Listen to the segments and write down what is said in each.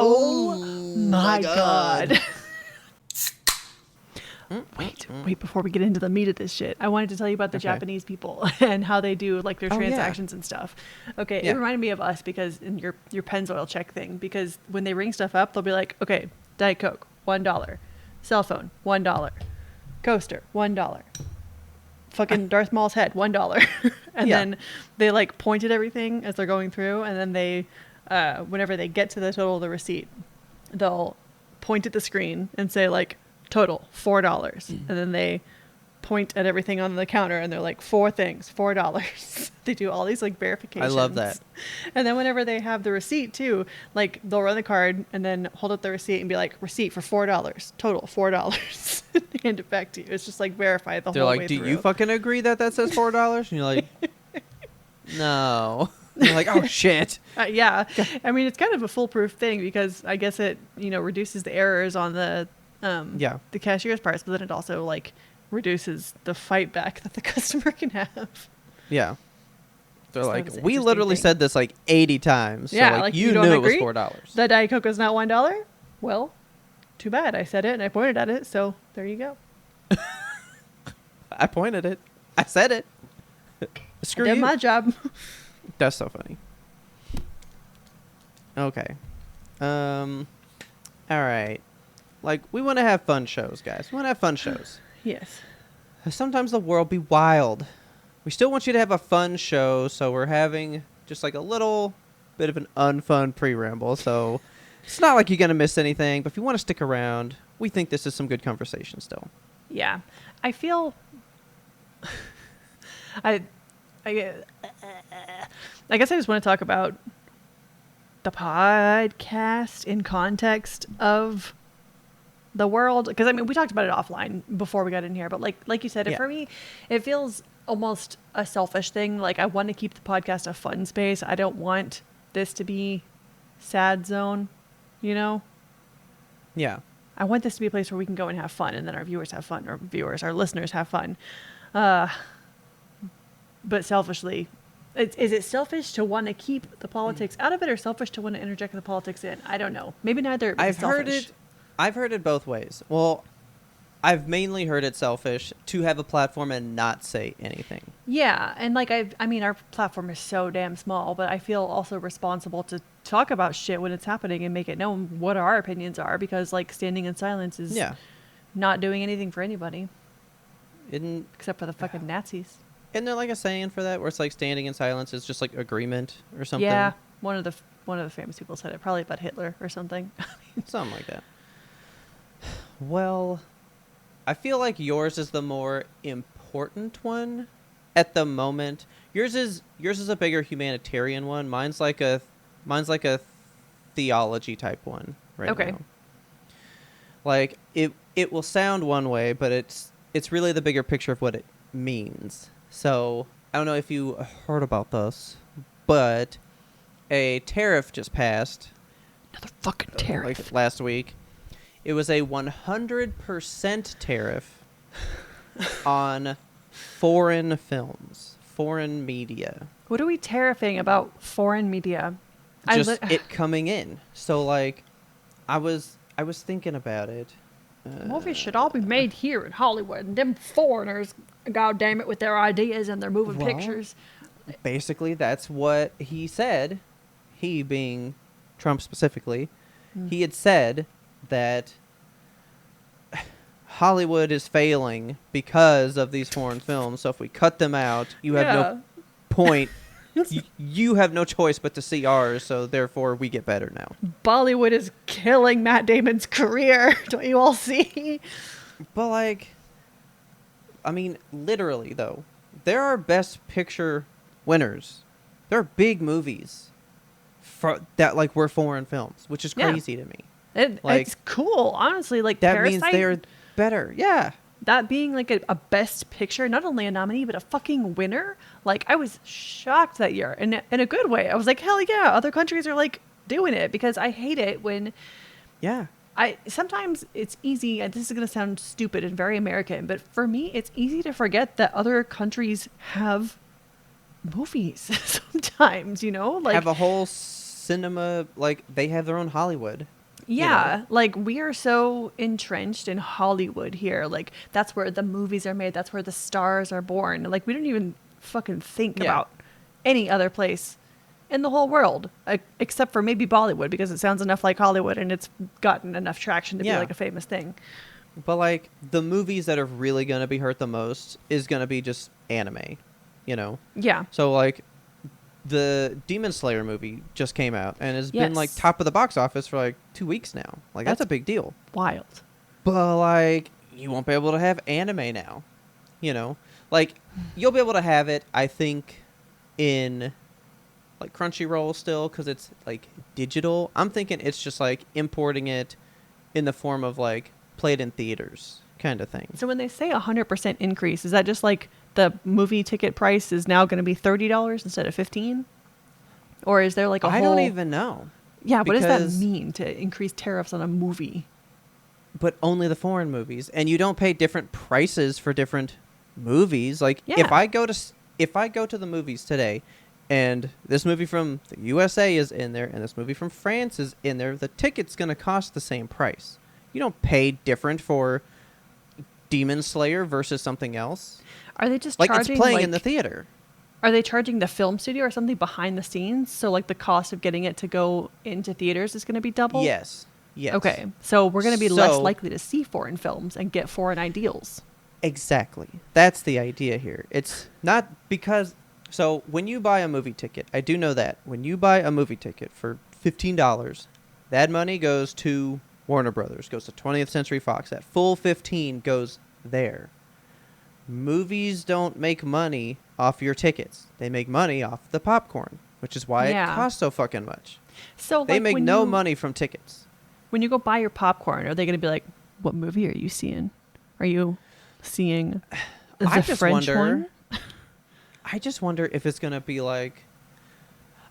Oh my God. Wait, before we get into the meat of this shit, I wanted to tell you about the Japanese people and how they do like their transactions and stuff. Okay, it reminded me of us because in your Pennzoil check thing, because when they ring stuff up, they'll be like, okay, Diet Coke, $1. Cell phone, $1. Coaster, $1. Fucking Darth Maul's head, $1. And then they like point at everything as they're going through, and then they whenever they get to the total of the receipt, they'll point at the screen and say like, total $4, and then they point at everything on the counter and they're like, 4 things, $4. They do all these like verifications. I love that. And then whenever they have the receipt too, like they'll run the card and then hold up the receipt and be like, receipt for $4, total $4. They hand it back to you. It's just like verified the They're whole like, way do through. you fucking agree that says $4? And you're like, no. And you're like, oh shit. Yeah. I mean, it's kind of a foolproof thing because I guess it, reduces the errors on the cashier's parts, but then it also like reduces the fight back that the customer can have. Yeah. They're So like, it's an we interesting literally thing. said this like 80 times. Yeah, so like you don't knew agree? it was $4. The Diet Coke is not $1? Well, too bad. I said it and I pointed at it, so there you go. I pointed it. I said it. Screw I did you. my job. That's so funny. Okay. All right. Like, we want to have fun shows, guys. We want to have fun shows. Yes. Sometimes the world be wild. We still want you to have a fun show, so we're having just like a little bit of an unfun pre-ramble. So it's not like you're going to miss anything, but if you want to stick around, we think this is some good conversation still. Yeah. I feel... I guess I just want to talk about the podcast in context of the world, because I mean we talked about it offline before we got in here, but like you said, for me it feels almost a selfish thing. Like I want to keep the podcast a fun space. I don't want this to be sad zone, Yeah. I want this to be a place where we can go and have fun, and then our viewers have fun, our listeners have fun. But selfishly, is it selfish to want to keep the politics out of it, or selfish to want to interject the politics in? I don't know. Maybe neither. I've heard it both ways. Well, I've mainly heard it selfish to have a platform and not say anything. Yeah, and like I mean, our platform is so damn small, but I feel also responsible to talk about shit when it's happening and make it known what our opinions are, because like standing in silence is not doing anything for anybody. Except for the fucking Nazis. Isn't there like a saying for that where it's like standing in silence is just like agreement or something? Yeah, one of the famous people said it, probably about Hitler or something. Something like that. Well, I feel like yours is the more important one at the moment. Yours is a bigger humanitarian one. Mine's like a theology type one right now. Like it will sound one way, but it's really the bigger picture of what it means. So, I don't know if you heard about this, but a tariff just passed. Another fucking tariff. Like last week. It was a 100% tariff on foreign films, foreign media. What are we tariffing about foreign media? Just it coming in. So, like, I was thinking about it. Movies should all be made here in Hollywood, and them foreigners, god damn it, with their ideas and their moving pictures. Basically, that's what he said. He being Trump specifically. He had said that Hollywood is failing because of these foreign films. So if we cut them out, you have no point. You have no choice but to see ours, so therefore we get better now. Bollywood is killing Matt Damon's career. Don't you all see? But like, I mean, literally though, there are Best Picture winners. There are big movies that like were foreign films, which is crazy to me. It's cool, honestly. Like that Parasite, means they're better. Yeah. That being like a Best Picture, not only a nominee, but a fucking winner. Like, I was shocked that year in a good way. I was like, hell yeah, other countries are like doing it, because I hate it when... Yeah. Sometimes it's easy, and this is going to sound stupid and very American, but for me, it's easy to forget that other countries have movies sometimes, like... Have a whole cinema, like, they have their own Hollywood. Yeah, you know? like we are so entrenched in Hollywood here. Like that's where the movies are made. That's where the stars are born. Like we don't even fucking think about any other place in the whole world, except for maybe Bollywood, because it sounds enough like Hollywood and it's gotten enough traction to be like a famous thing. But like the movies that are really going to be hurt the most is going to be just anime, you know? Yeah. So like the Demon Slayer movie just came out and has been like top of the box office for like 2 weeks now. Like that's a big deal. Wild. But like you won't be able to have anime now, you know? Like you'll be able to have it, I think, in like Crunchyroll still, because it's like digital. I'm thinking it's just like importing it in the form of like played in theaters kind of thing. So when they say 100% increase, is that just like the movie ticket price is now going to be $30 instead of $15? Or is there like a whole... I don't even know. Yeah, what does that mean to increase tariffs on a movie? But only the foreign movies, and you don't pay different prices for different movies. Like if I go to the movies today and this movie from the USA is in there and this movie from France is in there, the ticket's going to cost the same price. You don't pay different for Demon Slayer versus something else. Are they just like charging, it's playing in the theater? Are they charging the film studio or something behind the scenes? So like the cost of getting it to go into theaters is going to be double? Yes. Yes. Okay. So we're going to be less likely to see foreign films and get foreign ideals. Exactly. That's the idea here. It's not because... So when you buy a movie ticket, I do know that. When you buy a movie ticket for $15, that money goes to Warner Brothers, goes to 20th Century Fox. That full $15 goes there. Movies don't make money off your tickets. They make money off the popcorn, which is why it costs so fucking much. So they make no money from tickets. When you go buy your popcorn, are they going to be like, what movie are you seeing? Are you seeing the French one? I just wonder if it's going to be like...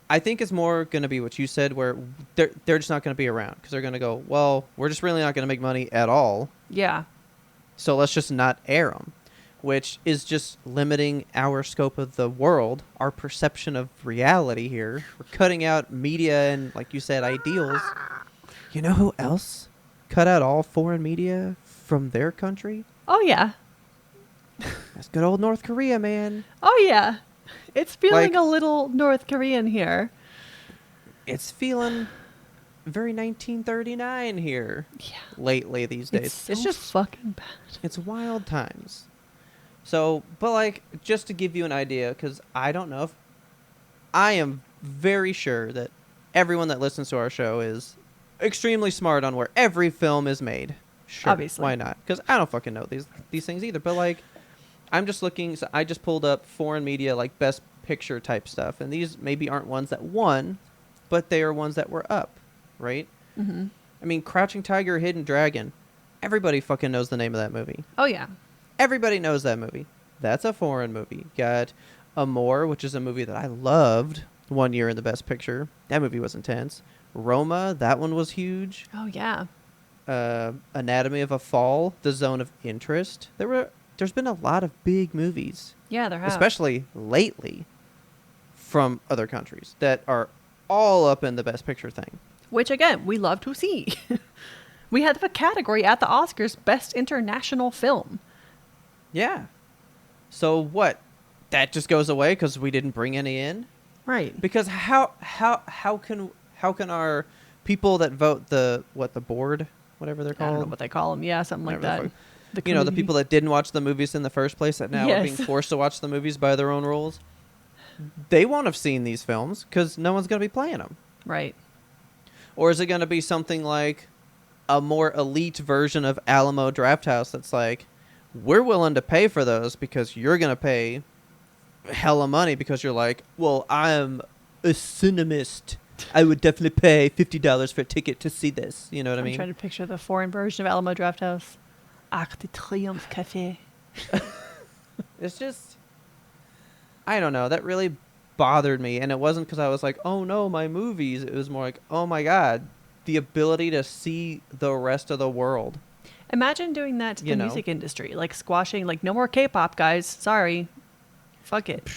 I think it's more going to be what you said, where they're just not going to be around because they're going to go, well, we're just really not going to make money at all. Yeah. So let's just not air them, which is just limiting our scope of the world, our perception of reality here. We're cutting out media and, like you said, ideals. You know who else cut out all foreign media from their country? Oh, yeah. That's good old North Korea, man. Oh, yeah. It's feeling a little North Korean here. It's feeling very 1939 here lately these days. It's just fucking bad. It's wild times. So, but like, just to give you an idea, because I don't know if... I am very sure that everyone that listens to our show is extremely smart on where every film is made. Sure. Obviously. Why not? Because I don't fucking know these things either. But like... I'm just looking, so I just pulled up foreign media, like best picture type stuff. And these maybe aren't ones that won, but they are ones that were up, right? Mm-hmm. I mean, Crouching Tiger, Hidden Dragon. Everybody fucking knows the name of that movie. Oh, yeah. Everybody knows that movie. That's a foreign movie. Got Amour, which is a movie that I loved 1 year in the best picture. That movie was intense. Roma, that one was huge. Oh, yeah. Anatomy of a Fall, The Zone of Interest. There's been a lot of big movies. Yeah, there have. Especially lately from other countries that are all up in the Best Picture thing. Which, again, we love to see. We had a category at the Oscars, Best International Film. Yeah. So what? That just goes away because we didn't bring any in? Right. Because how can our people that vote the board, whatever they're called? I don't know what they call them. Yeah, something like that. The people that didn't watch the movies in the first place that now are being forced to watch the movies by their own rules. They won't have seen these films because no one's going to be playing them. Right. Or is it going to be something like a more elite version of Alamo Drafthouse that's like, we're willing to pay for those because you're going to pay hella money because you're like, well, I'm a cinemist. I would definitely pay $50 for a ticket to see this. You know what I mean? I'm trying to picture the foreign version of Alamo Drafthouse. Arc de Triomphe Café. It's just, I don't know. That really bothered me. And it wasn't because I was like, oh no, my movies. It was more like, oh my God, the ability to see the rest of the world. Imagine doing that to the music industry. Like squashing, like, no more K-pop, guys. Sorry. Fuck it.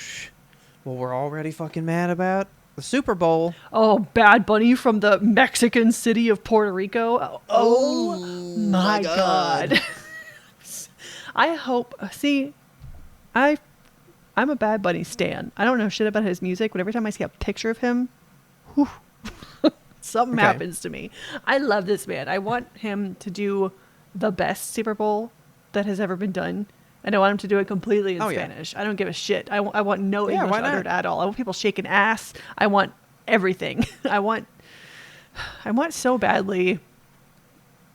Well, we're already fucking mad about the Super Bowl. Oh, Bad Bunny from the Mexican city of Puerto Rico. Oh my God. I hope. See, I'm a Bad Bunny stan. I don't know shit about his music, but every time I see a picture of him, whew, something happens to me. I love this man. I want him to do the best Super Bowl that has ever been done. And I want him to do it completely in Spanish. I don't give a shit. I want no English uttered at all. I want people shaking ass. I want everything. I want so badly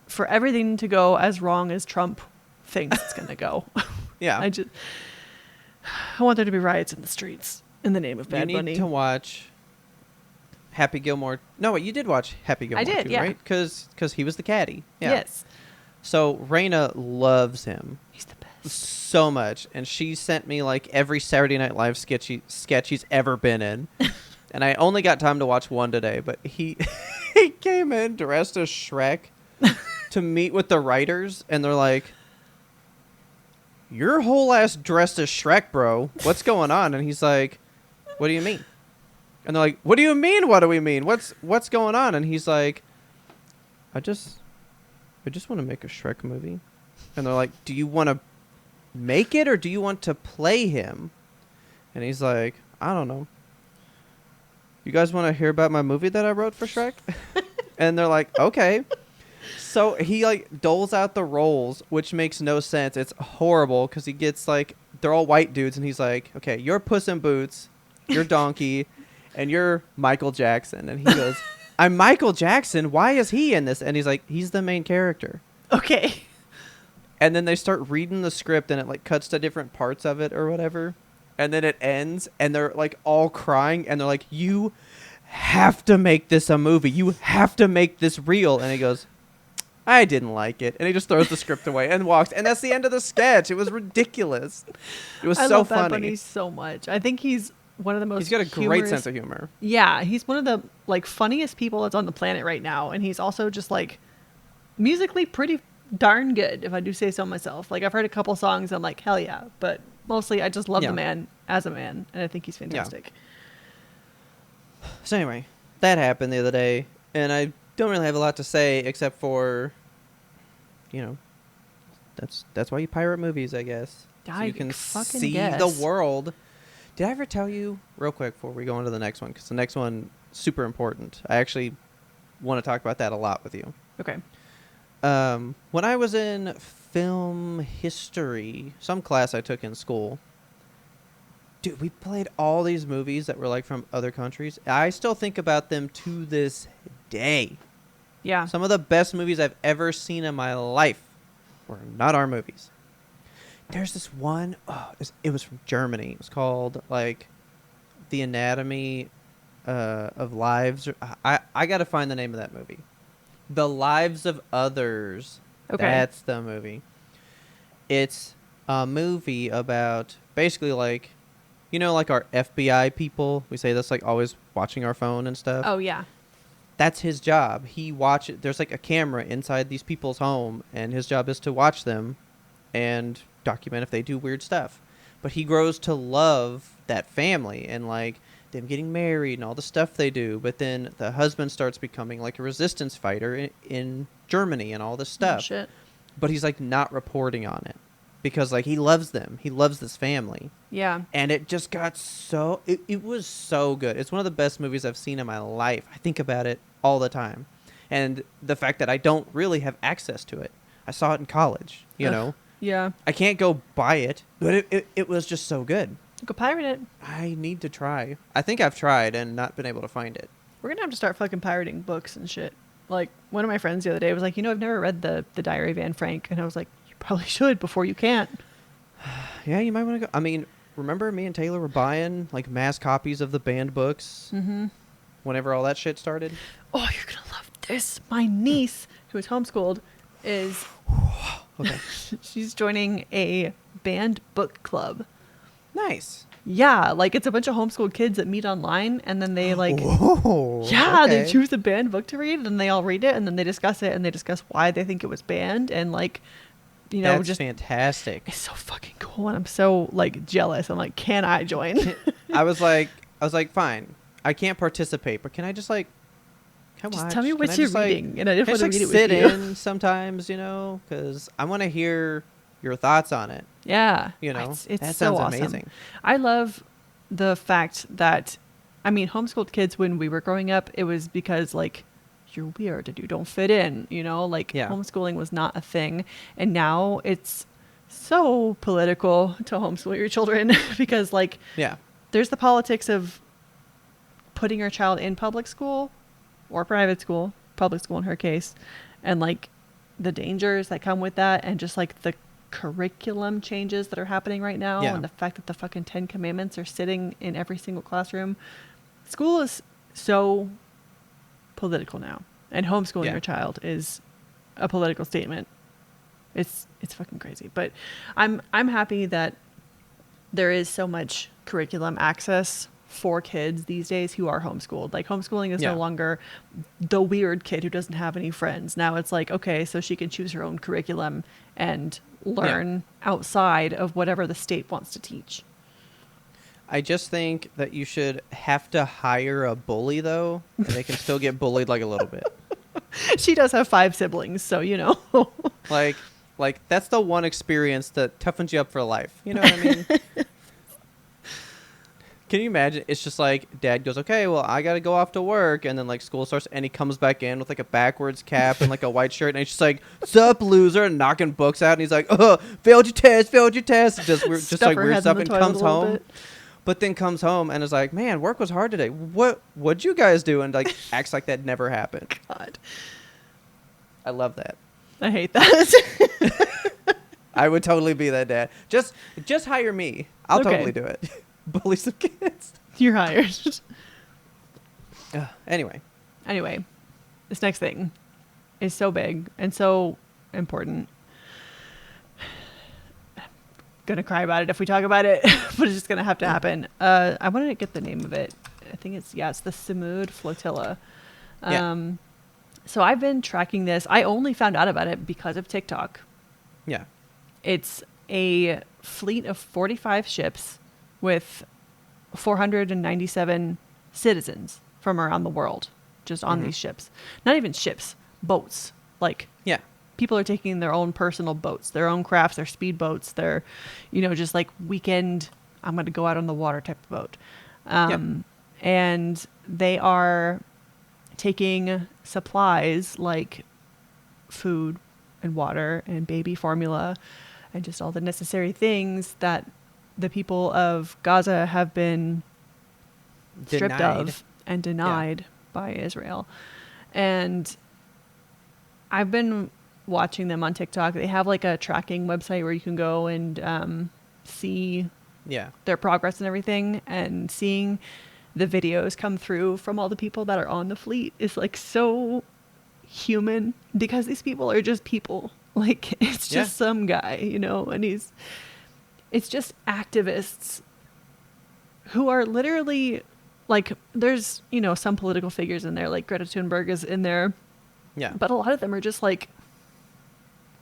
for everything to go as wrong as Trump thinks it's going to go. Yeah. I want there to be riots in the streets in the name of Bad Bunny. You need to watch Happy Gilmore. No, wait, you did watch Happy Gilmore. I did, too, yeah. Right? Because he was the caddy. Yeah. Yes. So Raina loves him. He's the best. So much. And she sent me like every Saturday Night Live sketch he's ever been in. And I only got time to watch one today, but he came in dressed as Shrek to meet with the writers, and they're like, your whole ass dressed as Shrek, bro. What's going on? And he's like, what do you mean? And they're like, what do you mean? What do we mean? What's going on? And he's like, I just want to make a Shrek movie. And they're like, do you want to make it or do you want to play him? And he's like, I don't know. You guys want to hear about my movie that I wrote for Shrek? And they're like, okay. So he like doles out the roles, which makes no sense. It's horrible because he gets like, they're all white dudes, and he's like, okay, you're Puss in Boots, you're Donkey, and you're Michael Jackson. And he goes, I'm Michael Jackson. Why is he in this? And he's like, he's the main character. Okay. And then they start reading the script, and it like cuts to different parts of it or whatever. And then it ends, and they're like all crying, and they're like, you have to make this a movie. You have to make this real. And he goes, I didn't like it. And he just throws the script away and walks. And that's the end of the sketch. It was ridiculous. It was so love funny. Bad Bunny so much. I think he's one of the most He's got a great sense of humor. Yeah, he's one of the like funniest people that's on the planet right now. And he's also just like musically pretty darn good, if I do say so myself. Like I've heard a couple songs, I'm like, hell yeah. But mostly I just love the man as a man. And I think he's fantastic. Yeah. So anyway, that happened the other day. And I don't really have a lot to say except for, you know, that's why you pirate movies, I guess. So you can see the world. Did I ever tell you, real quick before we go on to the next one, because the next one super important. I actually want to talk about that a lot with you. Okay. When I was in film history, some class I took in school, dude, we played all these movies that were like from other countries. I still think about them to this day. Yeah. Some of the best movies I've ever seen in my life were not our movies. There's this one, it was from Germany. It was called like The Anatomy of Lives. I got to find the name of that movie. The Lives of Others. Okay. That's the movie. It's a movie about basically like, you know, like our FBI people. We say that's like always watching our phone and stuff. Oh, yeah. That's his job. There's like a camera inside these people's home, and his job is to watch them and document if they do weird stuff. But he grows to love that family and like them getting married and all the stuff they do. But then the husband starts becoming like a resistance fighter in Germany and all this stuff. Oh, shit. But he's like not reporting on it because like he loves them. He loves this family. Yeah. And it just got it was so good. It's one of the best movies I've seen in my life. I think about it all the time. And the fact that I don't really have access to it. I saw it in college, you know. Yeah. I can't go buy it, but it was just so good. Go pirate it. I need to try. I think I've tried and not been able to find it. We're going to have to start fucking pirating books and shit. Like, one of my friends the other day was like, I've never read the Diary of Anne Frank. And I was like, you probably should before you can't. Yeah, you might want to go. I mean, remember me and Taylor were buying, like, mass copies of the banned books whenever all that shit started? Oh, you're going to love this. My niece, who is homeschooled, is... Okay. She's joining a banned book club. Nice. Yeah, like it's a bunch of homeschooled kids that meet online, and then they like, okay. They choose a banned book to read, and they all read it, and then they discuss it, and they discuss why they think it was banned, and like, you know, that's just fantastic. It's so fucking cool, and I'm so like jealous. I'm like, can I join? I was like, fine. I can't participate, but can I just like come just watch? tell me what you're reading, like, and I just want to read it sit with you. in sometimes, you know, because I want to hear your thoughts on it. Yeah, You know, it's that so sounds awesome. amazing. I love the fact that, I mean, homeschooled kids when we were growing up, it was because like you're weird and you don't fit in, you know, like homeschooling was not a thing, and now it's so political to homeschool your children because like there's the politics of putting your child in public school or private school, public school in her case, and like the dangers that come with that, and just like the curriculum changes that are happening right now, and the fact that the fucking 10 commandments are sitting in every single classroom. School is so political now, and homeschooling your child is a political statement. It's fucking crazy, but I'm happy that there is so much curriculum access for kids these days who are homeschooled. Like homeschooling is no longer the weird kid who doesn't have any friends. Now it's like, okay, so she can choose her own curriculum and learn outside of whatever the state wants to teach. I just think that you should have to hire a bully though, and they can still get bullied like a little bit. She does have 5 siblings, so you know. like that's the one experience that toughens you up for life. You know what I mean? Can you imagine? It's just like dad goes, okay, well, I got to go off to work. And then like school starts and he comes back in with like a backwards cap and like a white shirt. And he's just like, sup, loser, and knocking books out. And he's like, oh, failed your test. Just like weird stuff, and comes home. But then comes home and is like, man, work was hard today. What'd you guys do? And like acts like that never happened. God. I love that. I hate that. I would totally be that dad. Just hire me. I'll totally do it. Bully some kids. You're hired. Anyway, this next thing is so big and so important. Gonna cry about it if we talk about it, but it's just gonna have to happen. I wanted to get the name of it. I think it's the Samud Flotilla. So I've been tracking this. I only found out about it because of TikTok. Yeah. It's a fleet of 45 ships with 497 citizens from around the world just on these ships. Not even ships, boats. Like, people are taking their own personal boats, their own crafts, their speed boats, their, you know, just like weekend, I'm going to go out on the water type of boat. And they are taking supplies like food and water and baby formula and just all the necessary things that the people of Gaza have been stripped of and denied by Israel. And I've been watching them on TikTok. They have like a tracking website where you can go and see their progress and everything, and seeing the videos come through from all the people that are on the fleet is like so human, because these people are just people. Like, it's just some guy, you know, and it's just activists who are literally like, there's, you know, some political figures in there, like Greta Thunberg is in there. Yeah. But a lot of them are just like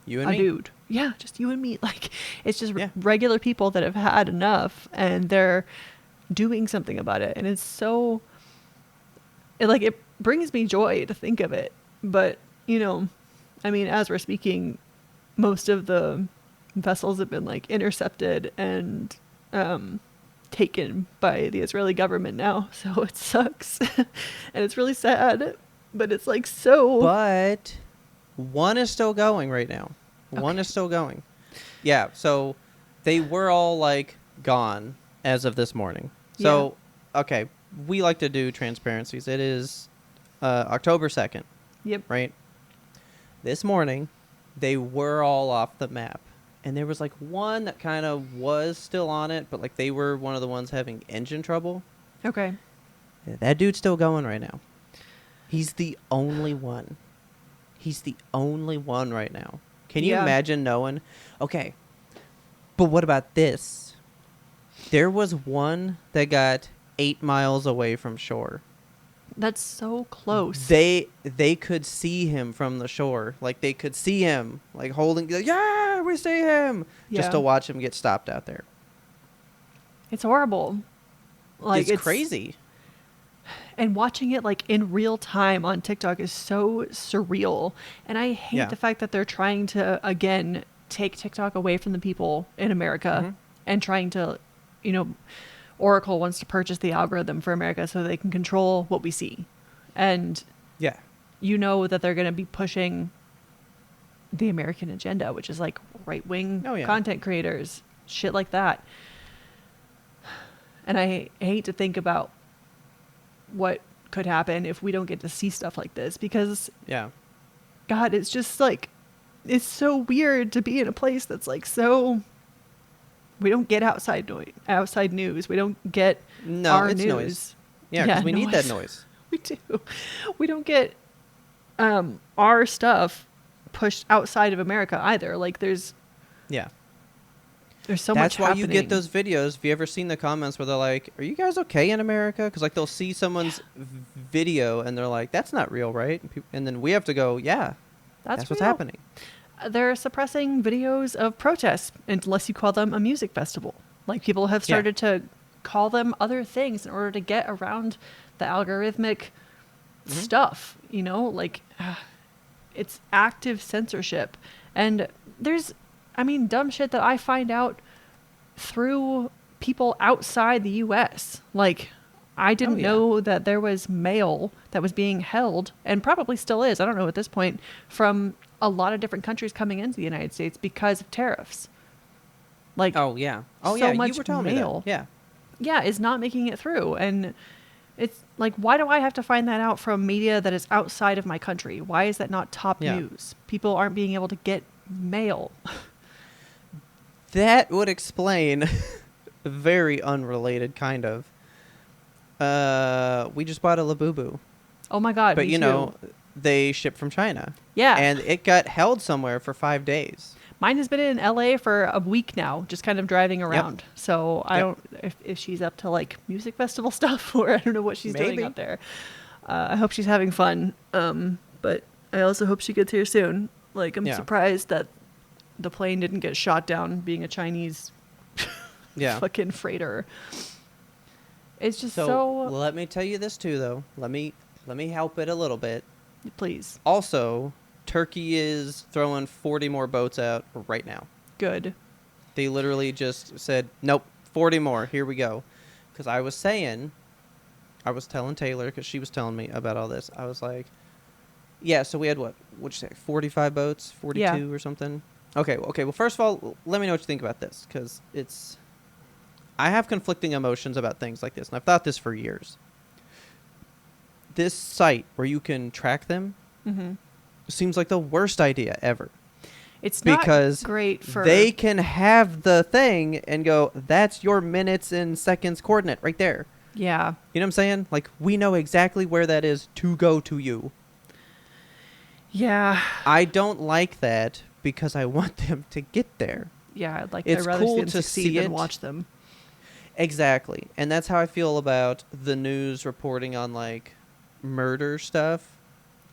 you and me. Dude. Yeah, just you and me. Like, it's just regular people that have had enough and they're doing something about it. And it's so, it brings me joy to think of it. But, you know, I mean, as we're speaking, most of the vessels have been like intercepted and taken by the Israeli government now. So it sucks. And it's really sad, but it's like so. But one is still going right now. Okay. One is still going. Yeah. So they were all like gone as of this morning. So, okay. We like to do transparencies. It is October 2nd. Yep. Right. This morning, they were all off the map. And there was like one that kind of was still on it, but like they were one of the ones having engine trouble. Okay. Yeah, that dude's still going right now. He's the only one. He's the only one right now. Can you imagine knowing? Okay. But what about this? There was one that got 8 miles away from shore. That's so close. They could see him from the shore. Like, they could see him, like, holding, like, yeah, we see him. Yeah. Just to watch him get stopped out there. It's horrible. Like, it's crazy. And watching it like in real time on TikTok is so surreal. And I hate the fact that they're trying to, again, take TikTok away from the people in America and trying to, you know, Oracle wants to purchase the algorithm for America so they can control what we see. And you know that they're going to be pushing the American agenda, which is like right-wing content creators, shit like that. And I hate to think about what could happen if we don't get to see stuff like this, because God, it's just like, it's so weird to be in a place that's like, so we don't get outside news. We don't get our news. Noise. Yeah, because we need that noise. We do. We don't get our stuff pushed outside of America either. Like there's so much happening. That's why you get those videos. Have you ever seen the comments where they're like, are you guys okay in America? Because like they'll see someone's video and they're like, that's not real, right? And then we have to go, that's what's happening. They're suppressing videos of protests unless you call them a music festival. Like people have started to call them other things in order to get around the algorithmic stuff, you know, like it's active censorship. And there's, dumb shit that I find out through people outside the US. Like I didn't know that there was mail that was being held, and probably still is, I don't know at this point, from a lot of different countries coming into the United States because of tariffs. Like, so much you were telling mail, me that. Is not making it through. And it's like, why do I have to find that out from media that is outside of my country? Why is that not top news? People aren't being able to get mail. That would explain very unrelated kind of. We just bought a Labubu. Oh my God. But know, they ship from China. Yeah. And it got held somewhere for 5 days. Mine has been in LA for a week now, just kind of driving around. So I don't, if she's up to like music festival stuff, or I don't know what she's doing out there. I hope she's having fun. But I also hope she gets here soon. Like, I'm surprised that the plane didn't get shot down being a Chinese fucking freighter. It's just so... Let me tell you this too, though. Let me help it a little bit. Please. Also, Turkey is throwing 40 more boats out right now. Good. They literally just said, nope, 40 more. Here we go. Because I was telling Taylor, because she was telling me about all this. I was like, so we had what'd you say, 45 boats, 42 or something? Okay, well, first of all, let me know what you think about this, because I have conflicting emotions about things like this, and I've thought this for years. This site where you can track them seems like the worst idea ever. It's not because great for... they can have the thing and go, that's your minutes and seconds coordinate right there. Yeah. You know what I'm saying? Like, we know exactly where that is to go to you. Yeah. I don't like that because I want them to get there. Yeah, I'd rather see them to succeed see than watch them. Exactly. And that's how I feel about the news reporting on, like, murder stuff.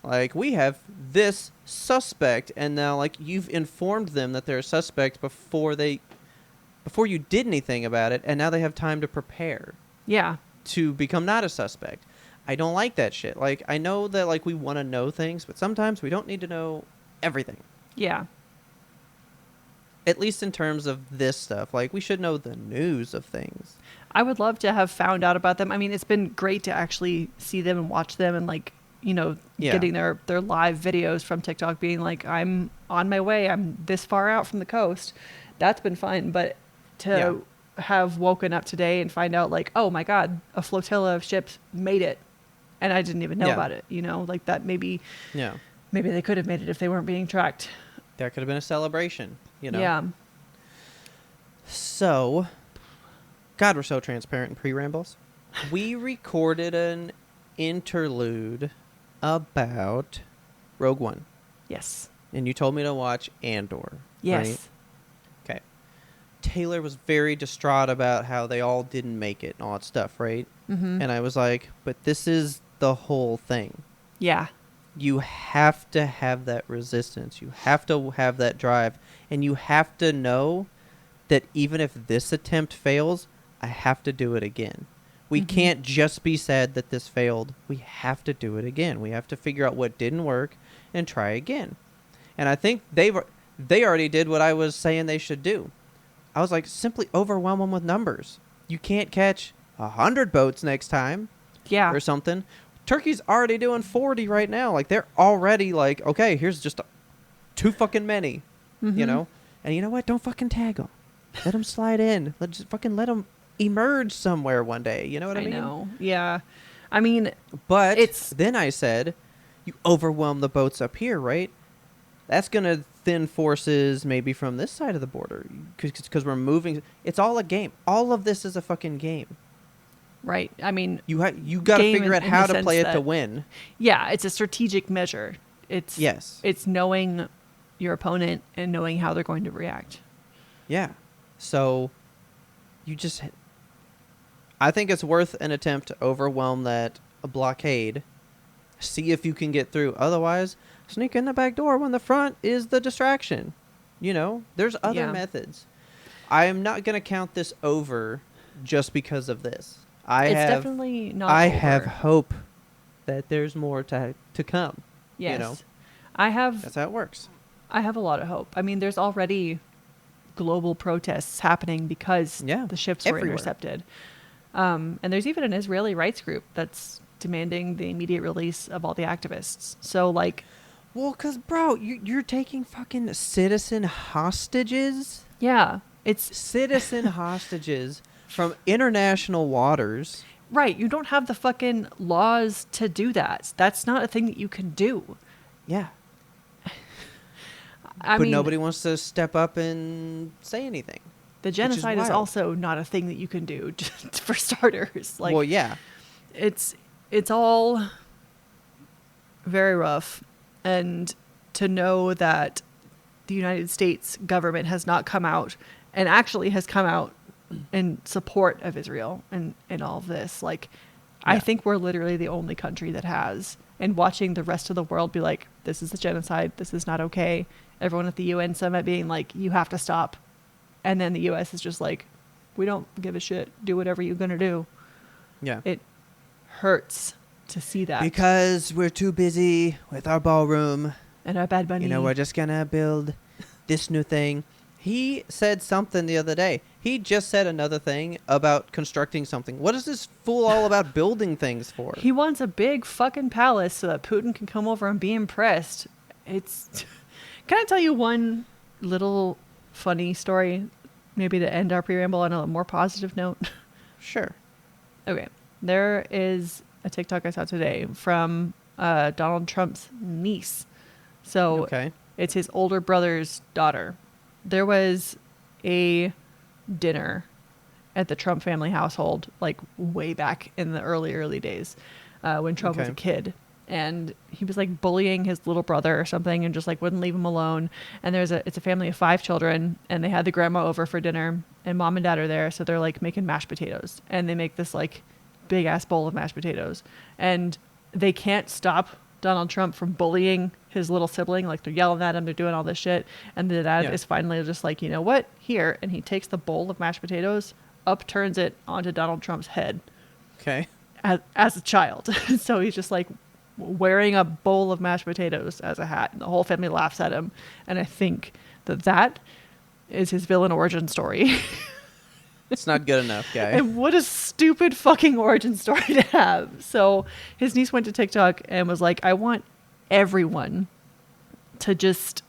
Like, we have this suspect, and now, like, you've informed them that they're a suspect before you did anything about it, and now they have time to prepare. Yeah. To become not a suspect. I don't like that shit. Like, I know that, like, we want to know things, but sometimes we don't need to know everything. Yeah. At least in terms of this stuff. Like, we should know the news of things. I would love to have found out about them. I mean, it's been great to actually see them and watch them and, like, you know, getting their live videos from TikTok being like, I'm on my way. I'm this far out from the coast. That's been fun. But to have woken up today and find out, like, oh, my God, a flotilla of ships made it. And I didn't even know about it, you know, like that maybe they could have made it if they weren't being tracked. There could have been a celebration, you know? Yeah. So, God, we're so transparent in pre-rambles. We recorded an interlude about Rogue One. Yes. And you told me to watch Andor. Yes. Right? Okay. Taylor was very distraught about how they all didn't make it and all that stuff, right? Mm-hmm. And I was like, but this is the whole thing. Yeah. You have to have that resistance. You have to have that drive. And you have to know that even if this attempt fails, I have to do it again. We can't just be sad that this failed. We have to do it again. We have to figure out what didn't work and try again. And I think they already did what I was saying they should do. I was like, simply overwhelm them with numbers. You can't catch 100 boats next time. Yeah. Or something. Turkey's already doing 40 right now. Like, they're already like, okay, here's just too fucking many, you know? And you know what? Don't fucking tag them. Let them slide in. Let them emerge somewhere one day. You know what I mean? I know. Yeah. I mean, but then I said, you overwhelm the boats up here, right? That's going to thin forces maybe from this side of the border because we're moving. It's all a game. All of this is a fucking game. Right. I mean, you got to figure out how to play it to win. Yeah, it's a strategic measure. It's knowing your opponent and knowing how they're going to react. Yeah. So I think it's worth an attempt to overwhelm that blockade. See if you can get through. Otherwise, sneak in the back door when the front is the distraction. You know, there's other methods. I am not going to count this over just because of this. Definitely not I over. have hope that there's more to come. Yes. You know? That's how it works. I have a lot of hope. I mean, there's already global protests happening because the ships were intercepted. And there's even an Israeli rights group that's demanding the immediate release of all the activists. So, like... Well, because, bro, you're taking fucking citizen hostages? Yeah. It's... Citizen hostages from international waters. Right. You don't have the fucking laws to do that. That's not a thing that you can do. Yeah. But nobody wants to step up and say anything. The genocide is also not a thing that you can do, just for starters. Like, well, yeah. It's all very rough. And to know that the United States government has not come out and actually has come out in support of Israel and all of this. Like, I think we're literally the only country that has. And watching the rest of the world be like, this is a genocide. This is not okay. Everyone at the UN summit being like, you have to stop. And then the U.S. is just like, we don't give a shit. Do whatever you're going to do. Yeah. It hurts to see that. Because we're too busy with our ballroom. And our Bad Bunny. You know, we're just going to build this new thing. He said something the other day. He just said another thing about constructing something. What is this fool all about building things for? He wants a big fucking palace so that Putin can come over and be impressed. It's... Can I tell you one little funny story? Maybe to end our pre-ramble on a more positive note? Sure. Okay. There is a TikTok I saw today from Donald Trump's niece. So it's his older brother's daughter. There was a dinner at the Trump family household, like way back in the early days when Trump was a kid. And he was like bullying his little brother or something and just like wouldn't leave him alone. And it's a family of 5 children and they had the grandma over for dinner and mom and dad are there. So they're like making mashed potatoes and they make this like big ass bowl of mashed potatoes and they can't stop Donald Trump from bullying his little sibling. Like they're yelling at him. They're doing all this shit. And the dad is finally just like, you know what? Here. And he takes the bowl of mashed potatoes, upturns it onto Donald Trump's head. Okay. As a child. So he's just like wearing a bowl of mashed potatoes as a hat. And the whole family laughs at him. And I think that is his villain origin story. It's not good enough, guy. And what a stupid fucking origin story to have. So his niece went to TikTok and was like, I want everyone to just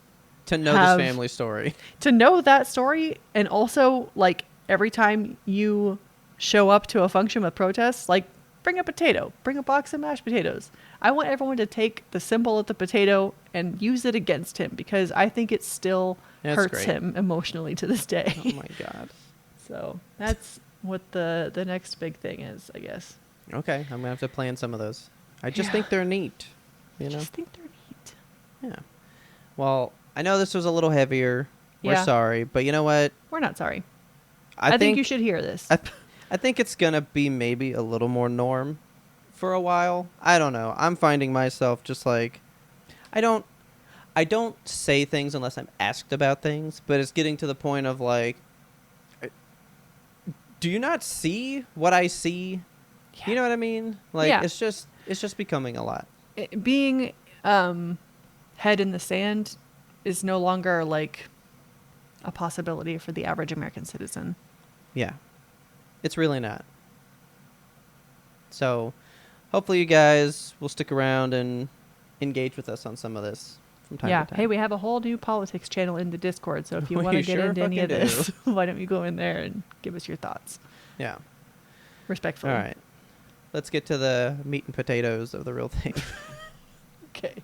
to know this family story. To know that story. And also, like, every time you show up to a function with protests, like, bring a potato. Bring a box of mashed potatoes. I want everyone to take the symbol of the potato and use it against him because I think it still hurts him emotionally to this day. Oh, my God. So that's what the next big thing is, I guess. Okay, I'm going to have to plan some of those. I just think they're neat. You know? I just think they're neat. Yeah. Well, I know this was a little heavier. We're sorry. But you know what? We're not sorry. I think you should hear this. I think it's going to be maybe a little more norm for a while. I don't know. I'm finding myself just like... I don't say things unless I'm asked about things. But it's getting to the point of like... Do you not see what I see Yeah. You know what I mean? Like, it's just becoming a lot. Being head in the sand is no longer like a possibility for the average American citizen. Yeah. It's really not. So hopefully you guys will stick around and engage with us on some of this from time to time. Hey, we have a whole new politics channel in the Discord, so if you want to get into any of this, why don't you go in there and give us your thoughts? Yeah. Respectfully. All right. Let's get to the meat and potatoes of the real thing. Okay.